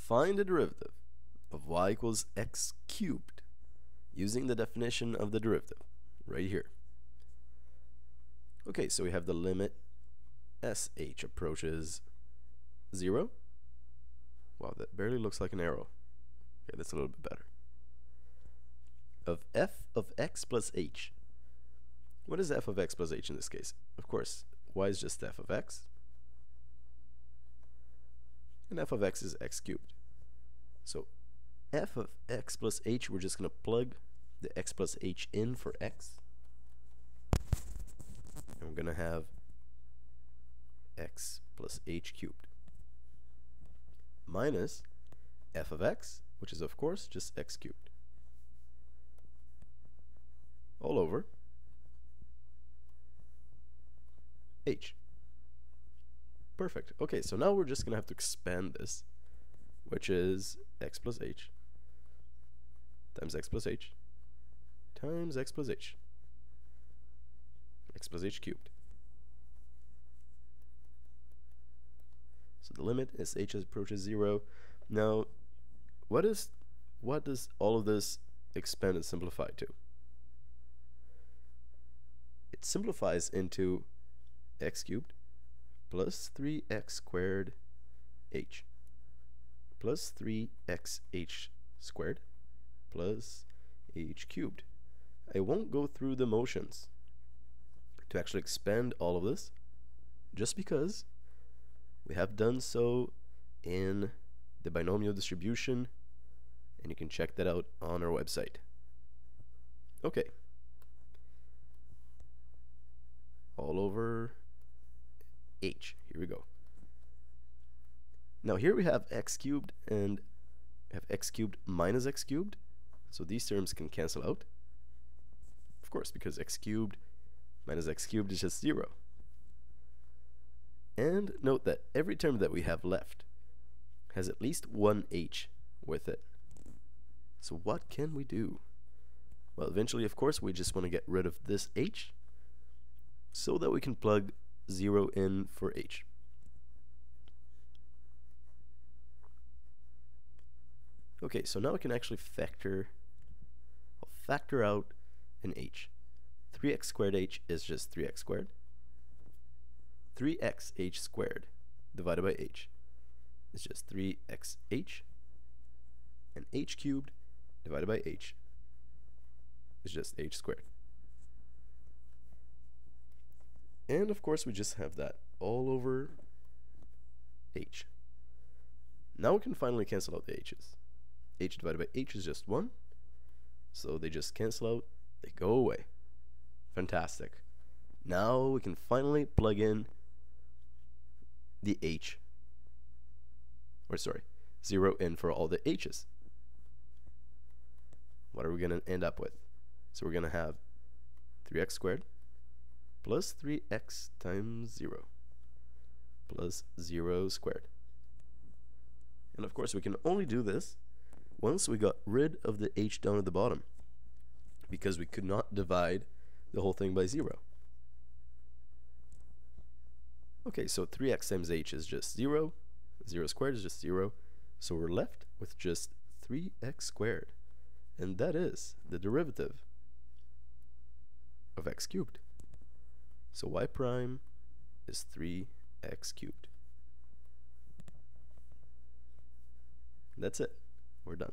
Find the derivative of y equals x cubed using the definition of the derivative right here. Okay, so we have the limit sh approaches 0. Wow, that barely looks like an arrow. Okay, that's a little bit better. Of f of x plus h. What is f of x plus h in this case? Of course, y is just f of x. And f of x is x cubed. So f of x plus h, we're just going to plug the x plus h in for x. And we're going to have x plus h cubed minus f of x, which is of course just x cubed, all over h. Perfect. Okay, so now we're just going to have to expand this, which is x plus h times x plus h times x plus h, x plus h cubed. So the limit as h approaches 0. Now, what does all of this expand and simplify to? It simplifies into x cubed plus 3x squared h plus 3xh squared plus h cubed. I won't go through the motions to actually expand all of this, just because we have done so in the binomial distribution, and you can check that out on our website. Okay. All over h. Here we go. Now here we have x cubed and have x cubed minus x cubed. So these terms can cancel out. Of course, because x cubed minus x cubed is just 0. And note that every term that we have left has at least one h with it. So what can we do? Well, eventually, of course, we just want to get rid of this h so that we can plug 0 in for h. Okay, so now we can actually factor out an h. 3x squared h is just 3x squared. 3xh squared divided by h is just 3xh, and h cubed divided by h is just h squared. And of course we just have that all over h. Now we can finally cancel out the h's. H divided by h is just 1, so they just cancel out, they go away. Fantastic. Now we can finally plug in the h, or sorry, 0 in for all the h's. What are we going to end up with? So we're going to have 3x squared plus 3x times 0 plus 0 squared. And of course we can only do this once we got rid of the h down at the bottom, because we could not divide the whole thing by 0. Okay, so 3x times h is just 0. 0 squared is just 0. So we're left with just 3x squared. And that is the derivative of x cubed. So y prime is 3x cubed. That's it. We're done.